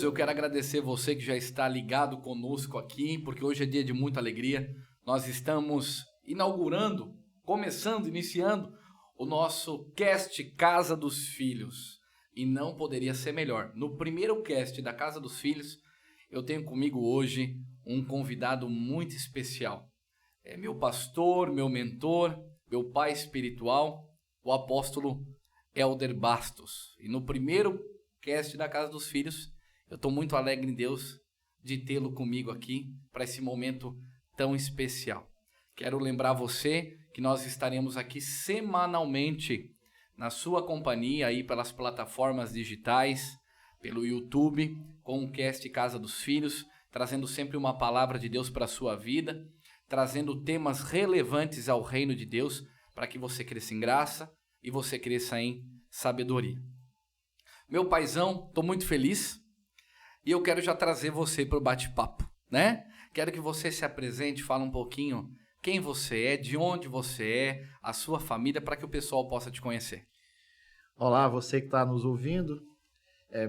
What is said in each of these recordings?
eu quero agradecer você que já está ligado conosco aqui, porque hoje é dia de muita alegria. Nós estamos iniciando o nosso cast Casa dos Filhos. E não poderia ser melhor. No primeiro cast da Casa dos Filhos, eu tenho comigo hoje um convidado muito especial. É meu pastor, meu mentor, meu pai espiritual, o apóstolo Elder Bastos. E no primeiro cast da Casa dos Filhos, eu estou muito alegre em Deus de tê-lo comigo aqui para esse momento tão especial. Quero lembrar você que nós estaremos aqui semanalmente na sua companhia aí pelas plataformas digitais, pelo YouTube, com o cast Casa dos Filhos, trazendo sempre uma palavra de Deus para a sua vida, trazendo temas relevantes ao reino de Deus para que você cresça em graça e você cresça em sabedoria. Meu paizão, estou muito feliz e eu quero já trazer você para o bate-papo, né? Quero que você se apresente, fale um pouquinho quem você é, de onde você é, a sua família, para que o pessoal possa te conhecer. Olá, você que está nos ouvindo.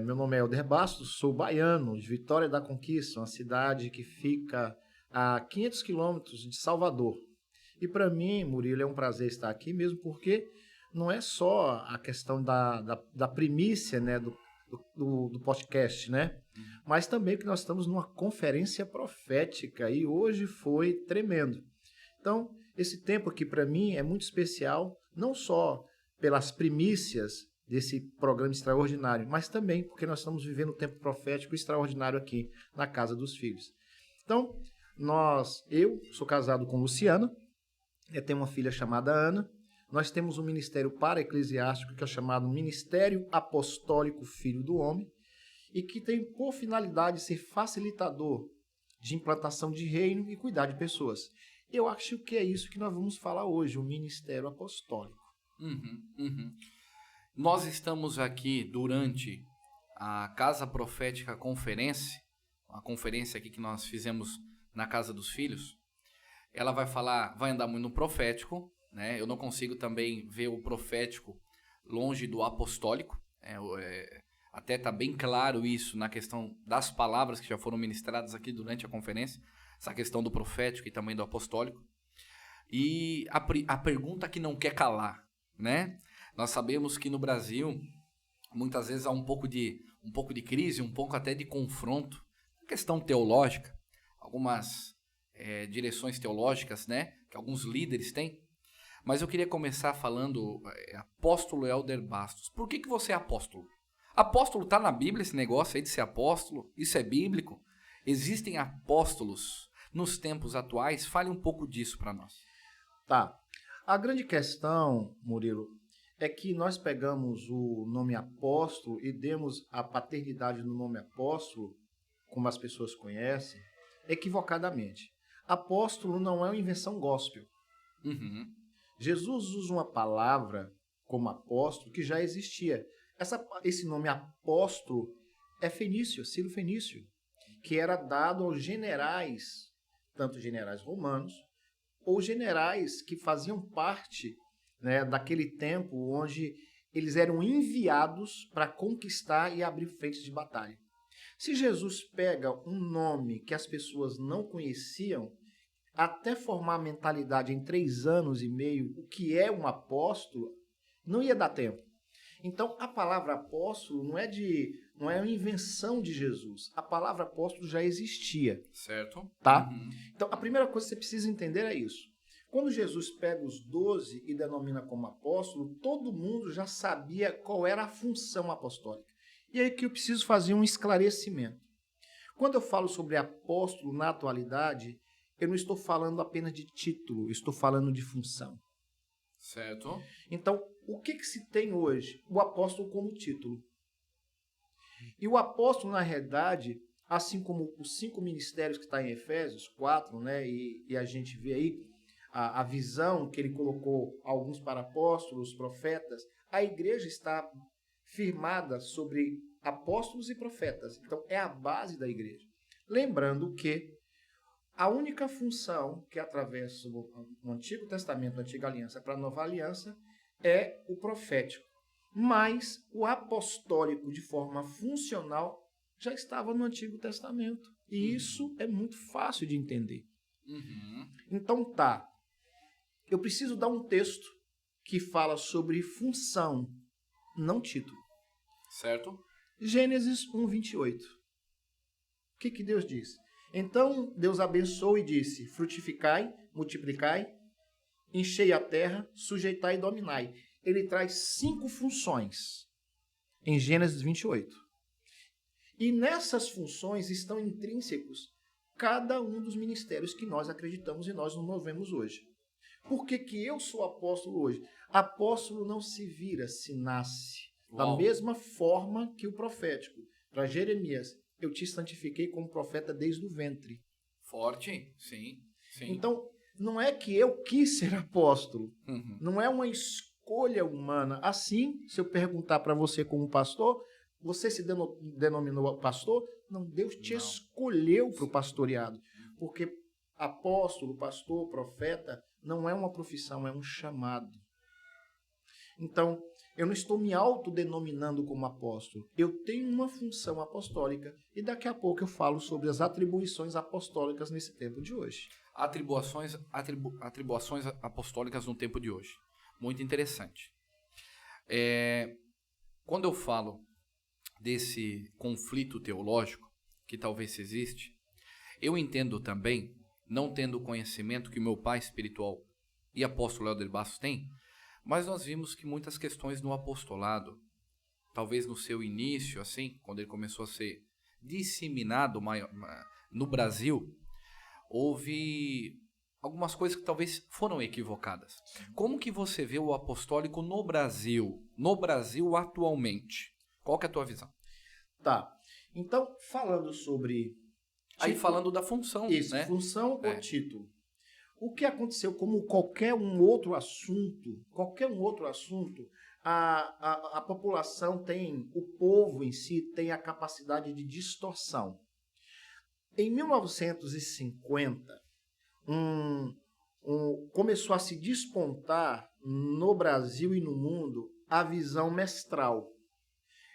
Meu nome é Elder Bastos, sou baiano, de Vitória da Conquista, uma cidade que fica a 500 quilômetros de Salvador. E para mim, Murilo, é um prazer estar aqui mesmo porque não é só a questão da primícia, né, do podcast, né? Mas também que nós estamos numa conferência profética e hoje foi tremendo. Então, esse tempo aqui para mim é muito especial, não só pelas primícias desse programa extraordinário, mas também porque nós estamos vivendo um tempo profético extraordinário aqui na Casa dos Filhos. Então, eu sou casado com Luciana, eu tenho uma filha chamada Ana, nós temos um ministério para-eclesiástico que é chamado Ministério Apostólico Filho do Homem e que tem por finalidade ser facilitador de implantação de reino e cuidar de pessoas. Eu acho que é isso que nós vamos falar hoje, o Ministério Apostólico. Nós estamos aqui durante a Casa Profética Conferência, a conferência aqui que nós fizemos na Casa dos Filhos. Ela vai andar muito no profético, né? Eu não consigo também ver o profético longe do apostólico. Até está bem claro isso na questão das palavras que já foram ministradas aqui durante a conferência, essa questão do profético e também do apostólico. E a pergunta que não quer calar, né? Nós sabemos que no Brasil, muitas vezes há um pouco de crise, um pouco até de confronto, questão teológica, algumas direções teológicas, né, que alguns líderes têm. Mas eu queria começar falando, apóstolo Elder Bastos. Por que você é apóstolo? Apóstolo está na Bíblia, esse negócio aí de ser apóstolo? Isso é bíblico? Existem apóstolos nos tempos atuais? Fale um pouco disso para nós. Tá. A grande questão, Murilo, é que nós pegamos o nome apóstolo e demos a paternidade no nome apóstolo, como as pessoas conhecem, equivocadamente. Apóstolo não é uma invenção gospel. Jesus usa uma palavra como apóstolo que já existia. Esse nome apóstolo é fenício, Ciro Fenício, que era dado aos generais, tanto generais romanos, ou generais que faziam parte, né, daquele tempo onde eles eram enviados para conquistar e abrir frentes de batalha. Se Jesus pega um nome que as pessoas não conheciam, até formar a mentalidade em 3 anos e meio, o que é um apóstolo, não ia dar tempo. Então, a palavra apóstolo não é uma invenção de Jesus. A palavra apóstolo já existia. Certo. Tá? Então, a primeira coisa que você precisa entender é isso. Quando Jesus pega os 12 e denomina como apóstolo, todo mundo já sabia qual era a função apostólica. E aí que eu preciso fazer um esclarecimento. Quando eu falo sobre apóstolo na atualidade, eu não estou falando apenas de título, eu estou falando de função. Certo. Então, o que se tem hoje? O apóstolo como título. E o apóstolo, na realidade, assim como os 5 ministérios que está em Efésios 4, né, e a gente vê aí a visão que ele colocou alguns para apóstolos, profetas, a igreja está firmada sobre apóstolos e profetas. Então, é a base da igreja. Lembrando que a única função que atravessa o Antigo Testamento, a Antiga Aliança, para a Nova Aliança, é o profético. Mas o apostólico, de forma funcional, já estava no Antigo Testamento. E isso é muito fácil de entender. Uhum. Então tá, eu preciso dar um texto que fala sobre função, não título. Certo? Gênesis 1:28. O que Deus diz? Então Deus abençoou e disse: frutificai, multiplicai, enchei a terra, sujeitai e dominai. Ele traz 5 funções em Gênesis 28. E nessas funções estão intrínsecos cada um dos ministérios que nós acreditamos e nós nos movemos hoje. Por que eu sou apóstolo hoje? Apóstolo não se vira, se nasce. Da Uau. mesma forma que o profético. Para Jeremias, eu te santifiquei como profeta desde o ventre. Forte, sim. Sim. Então, não é que eu quis ser apóstolo. Uhum. Não é uma escolha humana. Assim, se eu perguntar para você como pastor, você se denominou pastor? Não, Deus te Não. escolheu para o pastoreado. Porque apóstolo, pastor, profeta, não é uma profissão, é um chamado. Então, eu não estou me autodenominando como apóstolo. Eu tenho uma função apostólica e daqui a pouco eu falo sobre as atribuições apostólicas nesse tempo de hoje. Atribuições apostólicas no tempo de hoje. Muito interessante. Quando eu falo desse conflito teológico, que talvez existe, eu entendo também, não tendo o conhecimento que meu pai espiritual e apóstolo Helder Bastos tem, mas nós vimos que muitas questões no apostolado, talvez no seu início, assim, quando ele começou a ser disseminado no Brasil, houve algumas coisas que talvez foram equivocadas. Como que você vê o apostólico no Brasil atualmente? Qual que é a tua visão? Tá. Então, falando sobre... Aí falando da função, isso, né? função ou título. O que aconteceu, como qualquer um outro assunto, a população tem, o povo em si tem a capacidade de distorção. Em 1950, começou a se despontar no Brasil e no mundo a visão mestral.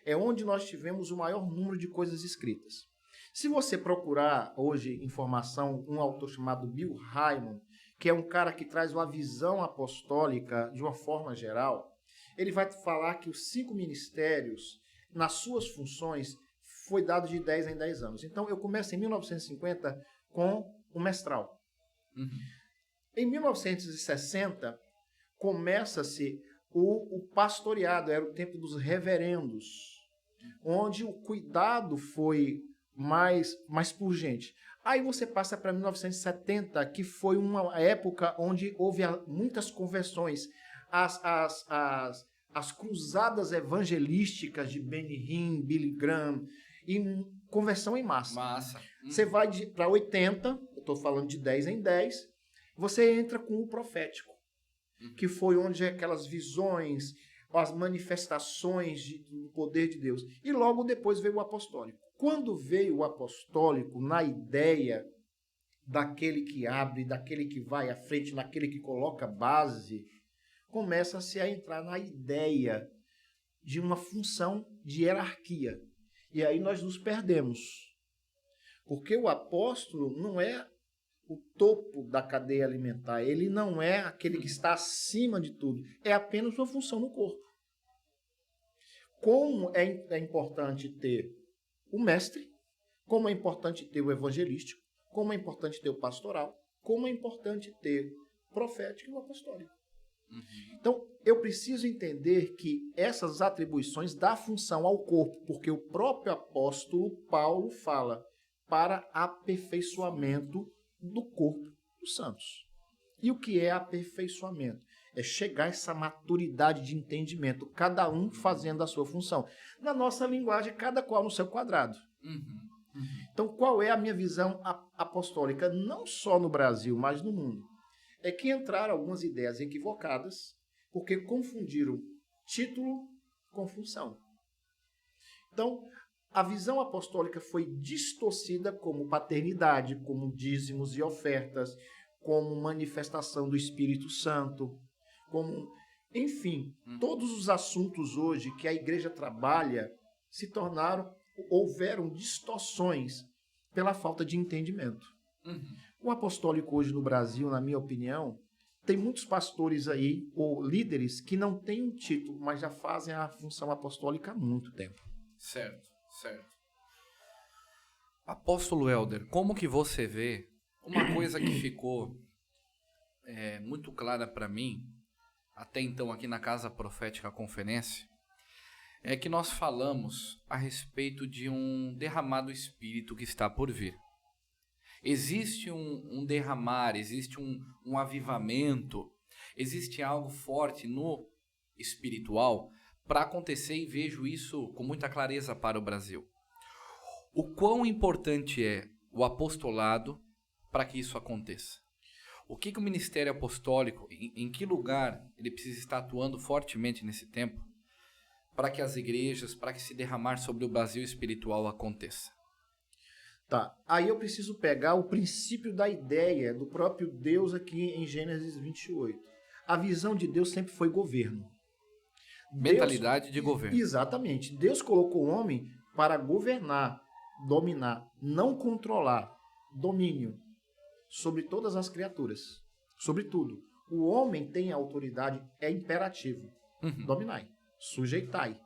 É onde nós tivemos o maior número de coisas escritas. Se você procurar hoje informação, um autor chamado Bill Heyman, que é um cara que traz uma visão apostólica de uma forma geral, ele vai falar que os 5 ministérios, nas suas funções, foi dado de 10 em 10 anos. Então, eu começo em 1950 com o mestral. Uhum. Em 1960, começa-se o pastoreado, era o tempo dos reverendos, onde o cuidado foi mais pungente. Aí você passa para 1970, que foi uma época onde houve muitas conversões. As cruzadas evangelísticas de Benny Hinn, Billy Graham, e conversão em massa. Você vai para 80, eu estou falando de 10 em 10, você entra com o profético, que foi onde aquelas visões, as manifestações do poder de Deus. E logo depois veio o apostólico. Quando veio o apostólico, na ideia daquele que abre, daquele que vai à frente, naquele que coloca base, começa-se a entrar na ideia de uma função de hierarquia. E aí nós nos perdemos. Porque o apóstolo não é o topo da cadeia alimentar, ele não é aquele que está acima de tudo, é apenas uma função no corpo. Como é importante ter o mestre, como é importante ter o evangelístico, como é importante ter o pastoral, como é importante ter o profético e o apostólico. Uhum. Então, eu preciso entender que essas atribuições dão função ao corpo, porque o próprio apóstolo Paulo fala para aperfeiçoamento do corpo dos santos. E o que é aperfeiçoamento? É chegar a essa maturidade de entendimento, cada um fazendo a sua função. Na nossa linguagem, cada qual no seu quadrado. Uhum. Então, qual é a minha visão apostólica, não só no Brasil, mas no mundo? É que entraram algumas ideias equivocadas, porque confundiram título com função. Então, a visão apostólica foi distorcida como paternidade, como dízimos e ofertas, como manifestação do Espírito Santo, como, enfim, todos os assuntos hoje que a igreja trabalha se tornaram houveram distorções pela falta de entendimento. O apostólico hoje no Brasil, na minha opinião, tem muitos pastores aí, ou líderes, que não têm um título, mas já fazem a função apostólica há muito tempo. Certo, certo. Apóstolo Helder, como que você vê uma coisa que ficou muito clara para mim, até então aqui na Casa Profética Conferência, é que nós falamos a respeito de um derramado espírito que está por vir. Existe um derramar, existe um avivamento, existe algo forte no espiritual para acontecer e vejo isso com muita clareza para o Brasil. O quão importante é o apostolado para que isso aconteça? O que o ministério apostólico, em que lugar ele precisa estar atuando fortemente nesse tempo para que as igrejas, para que esse derramar sobre o Brasil espiritual aconteça? Tá, aí eu preciso pegar o princípio da ideia do próprio Deus aqui em Gênesis 28. A visão de Deus sempre foi governo. Mentalidade de governo. Exatamente. Deus colocou o homem para governar, dominar, não controlar, domínio sobre todas as criaturas, sobre tudo. O homem tem a autoridade, é imperativo. Dominai, sujeitai.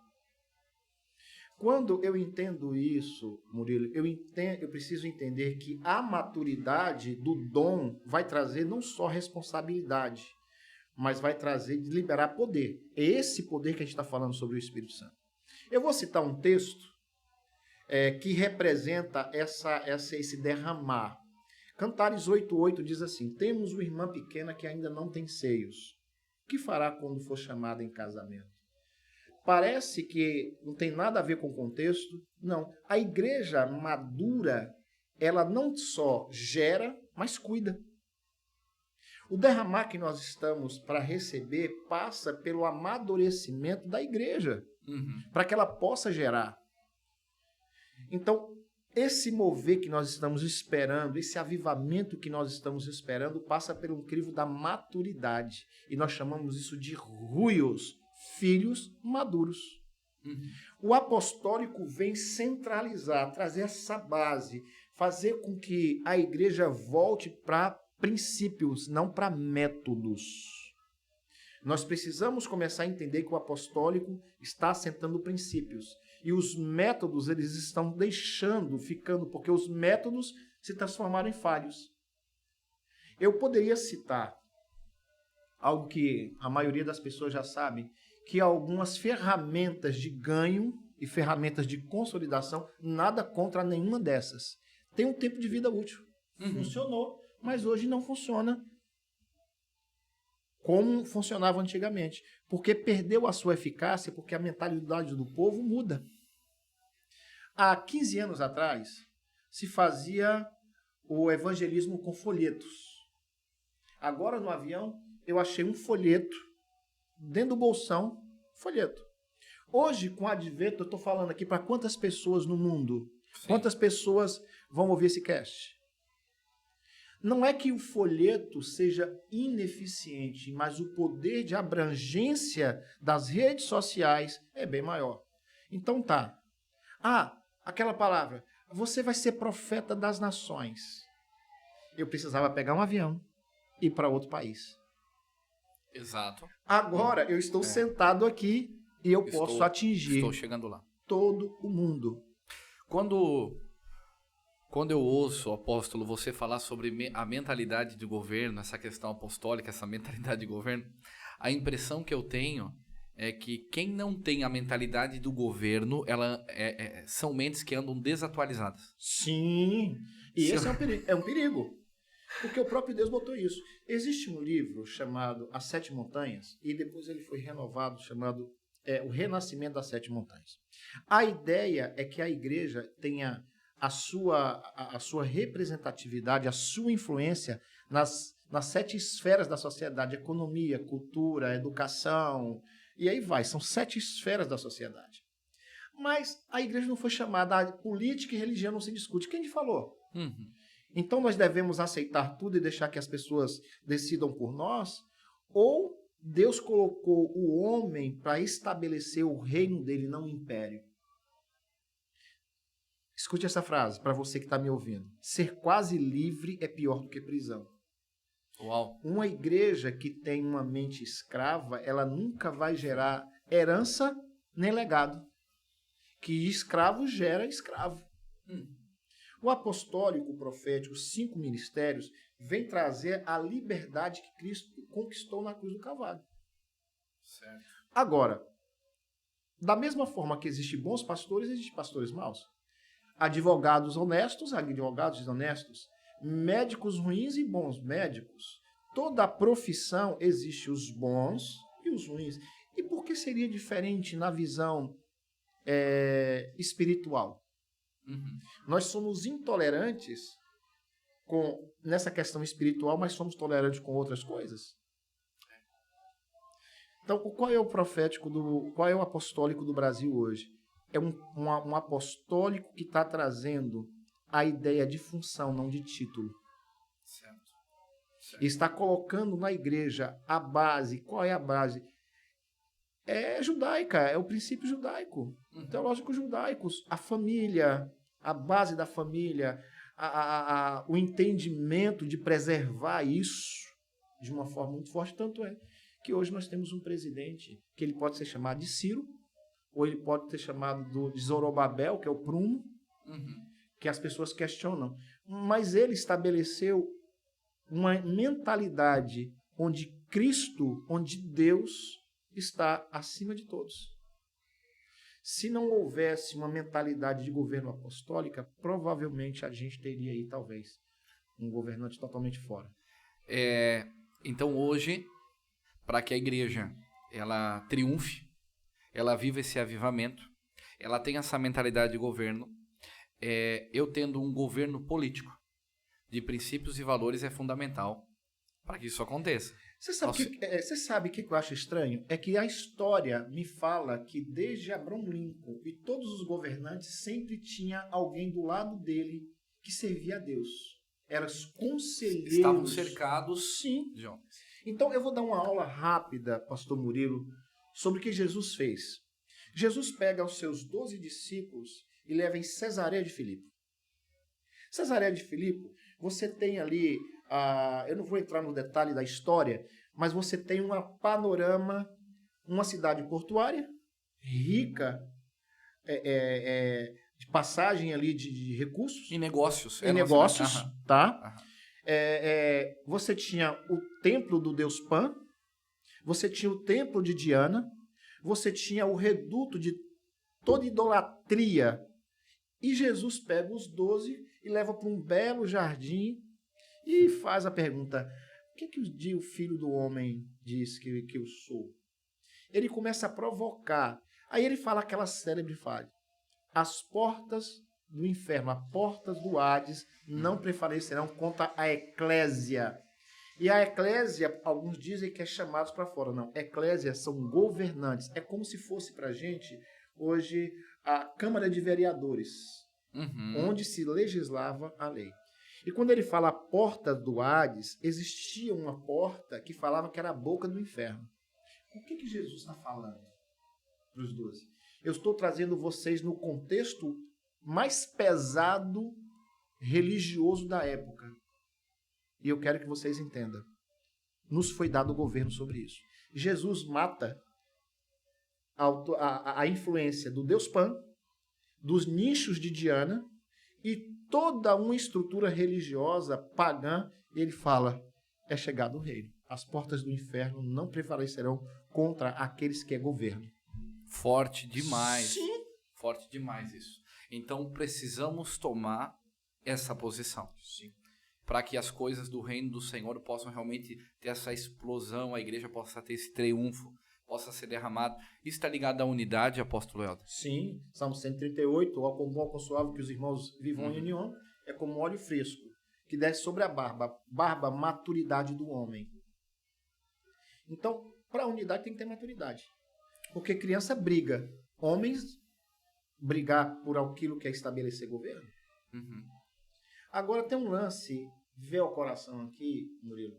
Quando eu entendo isso, Murilo, eu preciso entender que a maturidade do dom vai trazer não só responsabilidade, mas vai trazer de liberar poder. É esse poder que a gente está falando sobre o Espírito Santo. Eu vou citar um texto que representa esse derramar. Cantares 8:8 diz assim: temos uma irmã pequena que ainda não tem seios. O que fará quando for chamada em casamento? Parece que não tem nada a ver com o contexto. Não. A igreja madura, ela não só gera, mas cuida. O derramar que nós estamos para receber passa pelo amadurecimento da igreja, para que ela possa gerar. Então, esse mover que nós estamos esperando, esse avivamento que nós estamos esperando, passa pelo crivo da maturidade. E nós chamamos isso de ruios, filhos maduros. O apostólico vem centralizar, trazer essa base, fazer com que a igreja volte para princípios, não para métodos. Nós precisamos começar a entender que o apostólico está assentando princípios. E os métodos, eles estão ficando, porque os métodos se transformaram em falhos. Eu poderia citar algo que a maioria das pessoas já sabe, que algumas ferramentas de ganho e ferramentas de consolidação, nada contra nenhuma dessas. Tem um tempo de vida útil. Funcionou, mas hoje não funciona como funcionava antigamente. Porque perdeu a sua eficácia, porque a mentalidade do povo muda. Há 15 anos atrás, se fazia o evangelismo com folhetos. Agora, no avião, eu achei um folheto, dentro do bolsão, folheto. Hoje, com o advento, eu estou falando aqui para quantas pessoas no mundo? Sim. Quantas pessoas vão ouvir esse cast? Não é que o folheto seja ineficiente, mas o poder de abrangência das redes sociais é bem maior. Então tá. Aquela palavra, você vai ser profeta das nações. Eu precisava pegar um avião e ir para outro país. Exato. Agora eu estou sentado aqui e eu posso atingir estou chegando lá. Todo o mundo. Quando eu ouço, apóstolo, você falar sobre a mentalidade de governo, essa questão apostólica, essa mentalidade de governo, a impressão que eu tenho é que quem não tem a mentalidade do governo, são mentes que andam desatualizadas. Sim, e esse é um perigo. Porque o próprio Deus botou isso. Existe um livro chamado As Sete Montanhas, e depois ele foi renovado, chamado O Renascimento das Sete Montanhas. A ideia é que a igreja tenha a sua representatividade, a sua influência nas 7 esferas da sociedade: economia, cultura, educação, e aí vai, são 7 esferas da sociedade. Mas a igreja não foi chamada, a política e religião não se discute. Quem te falou? Então nós devemos aceitar tudo e deixar que as pessoas decidam por nós? Ou Deus colocou o homem para estabelecer o reino dele, não o império? Escute essa frase para você que está me ouvindo. Ser quase livre é pior do que prisão. Uau. Uma igreja que tem uma mente escrava, ela nunca vai gerar herança nem legado. Que escravo gera escravo. O apostólico, o profético, os 5 ministérios, vem trazer a liberdade que Cristo conquistou na cruz do Calvário. Certo. Agora, da mesma forma que existem bons pastores, existem pastores maus. Advogados honestos, advogados desonestos. Médicos ruins e bons médicos. Toda profissão existe os bons e os ruins. E por que seria diferente na visão espiritual? Nós somos intolerantes nessa questão espiritual, mas somos tolerantes com outras coisas. Então, qual é o profético, qual é o apostólico do Brasil hoje? É um apostólico que está trazendo a ideia de função, não de título. Certo. Está colocando na igreja a base. Qual é a base? É judaica, é o princípio judaico, teológico judaico, a família, a base da família, o entendimento de preservar isso de uma forma muito forte. Tanto é que hoje nós temos um presidente que ele pode ser chamado de Ciro, ou ele pode ser chamado de Zorobabel, que é o prumo, que as pessoas questionam. Mas ele estabeleceu uma mentalidade onde Cristo, onde Deus está acima de todos. Se não houvesse uma mentalidade de governo apostólica, provavelmente a gente teria aí, talvez, um governante totalmente fora. Então hoje, para que a igreja ela triunfe, ela viva esse avivamento, ela tenha essa mentalidade de governo, eu tendo um governo político de princípios e valores é fundamental para que isso aconteça. Você sabe o que eu acho estranho? É que a história me fala que desde Abraham Lincoln e todos os governantes sempre tinha alguém do lado dele que servia a Deus. Eram os conselheiros. Estavam cercados. Sim. de homens. Então eu vou dar uma aula rápida, pastor Murilo, sobre o que Jesus fez. Jesus pega os seus 12 discípulos e leva em Cesareia de Filipe. Cesareia de Filipe, você tem ali, eu não vou entrar no detalhe da história, mas você tem um panorama, uma cidade portuária, rica, de passagem ali de recursos. E negócios. Em negócios, tá? Você tinha o templo do deus Pan, você tinha o templo de Diana, você tinha o reduto de toda idolatria. E Jesus pega os 12 e leva para um belo jardim e faz a pergunta: o que o Filho do Homem diz que eu sou? Ele começa a provocar. Aí ele fala aquela célebre frase: as portas do inferno, as portas do Hades não prevalecerão contra a eclésia. E a eclésia, alguns dizem que é chamados para fora. Não, eclésia são governantes. É como se fosse para a gente, hoje, a Câmara de Vereadores, onde se legislava a lei. E quando ele fala a porta do Hades, existia uma porta que falava que era a boca do inferno. O que Jesus está falando para os 12? Eu estou trazendo vocês no contexto mais pesado religioso da época. E eu quero que vocês entendam. Nos foi dado o governo sobre isso. Jesus mata a influência do deus Pan, dos nichos de Diana e toda uma estrutura religiosa pagã. Ele fala: é chegado o reino. As portas do inferno não prevalecerão contra aqueles que é governo. Forte demais. Sim. Forte demais isso. Então precisamos tomar essa posição. Sim. Para que as coisas do reino do Senhor possam realmente ter essa explosão, a igreja possa ter esse triunfo, possa ser derramado. Isso está ligado à unidade, apóstolo Helder? Sim, Salmo 138, ao comum, ao consolável, que os irmãos vivam em união, é como óleo fresco, que desce sobre a barba, maturidade do homem. Então, para a unidade tem que ter maturidade. Porque criança briga. Homens brigar por aquilo que é estabelecer governo. Agora tem um lance, vê o coração aqui, Murilo,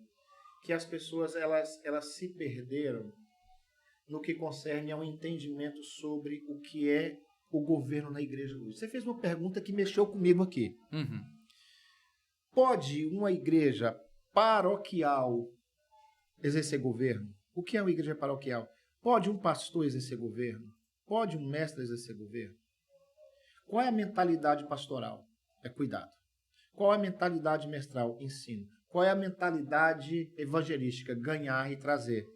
que as pessoas elas se perderam no que concerne ao entendimento sobre o que é o governo na igreja hoje? Você fez uma pergunta que mexeu comigo aqui. Uhum. Pode uma igreja paroquial exercer governo? O que é uma igreja paroquial? Pode um pastor exercer governo? Pode um mestre exercer governo? Qual é a mentalidade pastoral? É cuidado. Qual é a mentalidade mestral? Ensino. Qual é a mentalidade evangelística? Ganhar e trazer.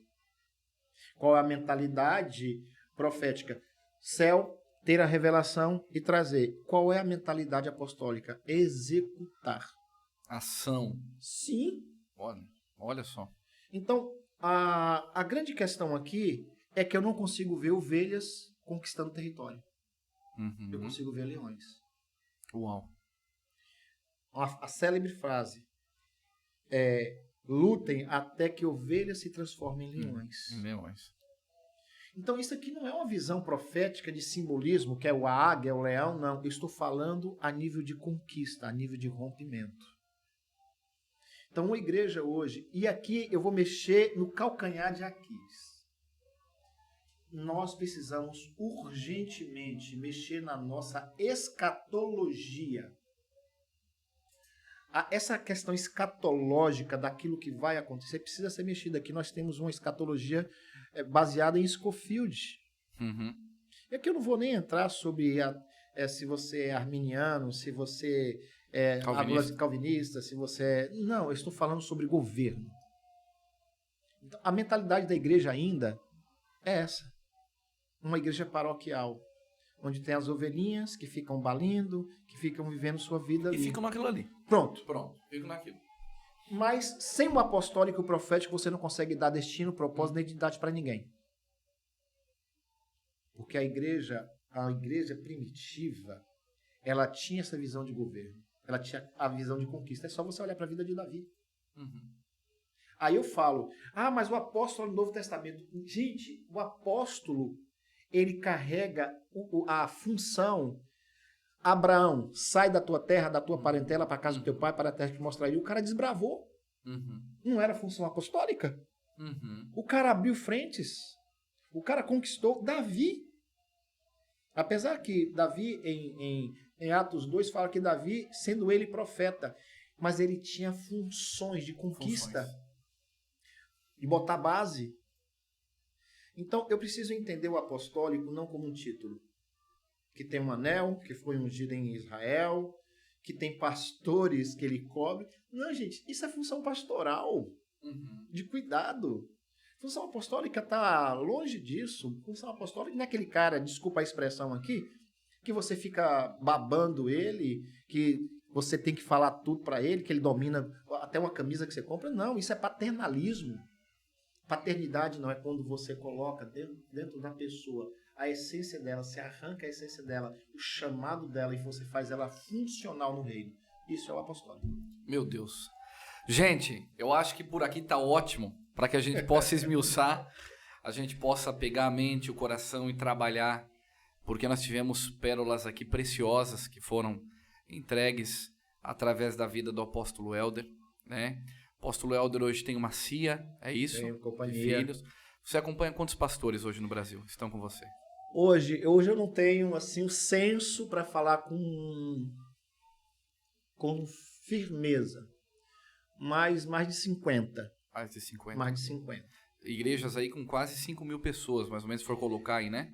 Qual é a mentalidade profética? Céu, ter a revelação e trazer. Qual é a mentalidade apostólica? Executar. Ação. Sim. Olha só. Então, a grande questão aqui é que eu não consigo ver ovelhas conquistando território. Uhum. Eu consigo ver leões. Uau. A célebre frase é: lutem até que ovelhas se transformem em leões. Leões. Então, isso aqui não é uma visão profética de simbolismo, que é a águia, o leão, não. Eu estou falando a nível de conquista, a nível de rompimento. Então, uma igreja hoje, e aqui eu vou mexer no calcanhar de Aquiles. Nós precisamos urgentemente mexer na nossa escatologia. Essa questão escatológica daquilo que vai acontecer precisa ser mexida. Aqui nós temos uma escatologia baseada em Scofield. Uhum. E aqui eu não vou nem entrar sobre se você é arminiano, se você é calvinista, se você é... Não, eu estou falando sobre governo. Então, a mentalidade da igreja ainda é essa. Uma igreja paroquial, onde tem as ovelhinhas que ficam balindo, que ficam vivendo sua vida ali. E ficam naquilo ali. Pronto. Ficam naquilo. Mas sem o apostólico e o profético, você não consegue dar destino, propósito nem identidade para ninguém. Porque a igreja primitiva, ela tinha essa visão de governo. Ela tinha a visão de conquista. É só você olhar para a vida de Davi. Uhum. Aí eu falo, mas o apóstolo no Novo Testamento. Gente, o apóstolo, ele carrega a função. Abraão, sai da tua terra, da tua parentela, para a casa do teu pai, para a terra que te mostraria. O cara desbravou. Uhum. Não era função apostólica? Uhum. O cara abriu frentes. O cara conquistou. Davi. Apesar que Davi, em Atos 2, fala que Davi, sendo ele profeta, mas ele tinha funções de conquista. De botar base. Então, eu preciso entender o apostólico não como um título. Que tem um anel, que foi ungido em Israel, que tem pastores que ele cobre. Não, gente, isso é função pastoral, de cuidado. Função apostólica está longe disso. Função apostólica não é aquele cara, desculpa a expressão aqui, que você fica babando ele, que você tem que falar tudo para ele, que ele domina até uma camisa que você compra. Não, isso é paternalismo. Paternidade não é quando você coloca dentro da pessoa a essência dela, você arranca a essência dela, o chamado dela, e você faz ela funcional no reino. Isso é o apostólico. Meu Deus. Gente, eu acho que por aqui tá ótimo, para que a gente possa esmiuçar, a gente possa pegar a mente, o coração e trabalhar, porque nós tivemos pérolas aqui preciosas que foram entregues através da vida do apóstolo Helder, né? O apóstolo Helder hoje tem uma CIA, é isso? Tenho companhia. De filhos. Você acompanha quantos pastores hoje no Brasil estão com você? Hoje eu não tenho assim o senso para falar com firmeza, mas mais de 50. Mais de 50? Mais de 50. Igrejas aí com quase 5 mil pessoas, mais ou menos, se for colocar aí, né?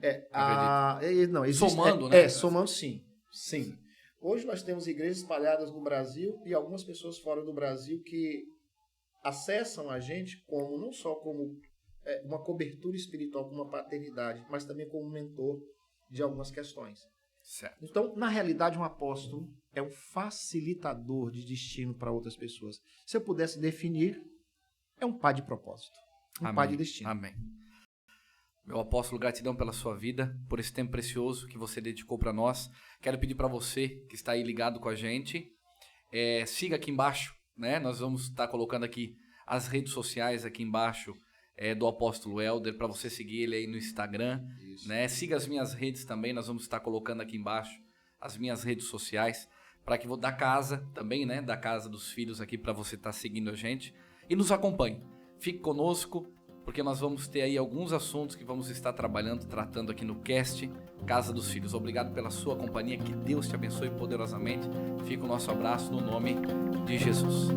Não, existe, somando, né? Somando sim. Sim. Hoje nós temos igrejas espalhadas no Brasil e algumas pessoas fora do Brasil que acessam a gente como não só como uma cobertura espiritual, como uma paternidade, mas também como mentor de algumas questões. Certo. Então, na realidade, um apóstolo é um facilitador de destino para outras pessoas. Se eu pudesse definir, é um pai de propósito, pai de destino. Amém. Meu apóstolo, gratidão pela sua vida, por esse tempo precioso que você dedicou para nós. Quero pedir para você que está aí ligado com a gente, siga aqui embaixo, né? Nós vamos estar colocando aqui as redes sociais aqui embaixo do apóstolo Helder, para você seguir ele aí no Instagram, né? Siga as minhas redes também, nós vamos estar colocando aqui embaixo as minhas redes sociais, para que da casa também, né? Da Casa dos Filhos aqui, para você estar seguindo a gente e nos acompanhe. Fique conosco, porque nós vamos ter aí alguns assuntos que vamos estar trabalhando, tratando aqui no cast Casa dos Filhos. Obrigado pela sua companhia, que Deus te abençoe poderosamente. Fica o nosso abraço no nome de Jesus.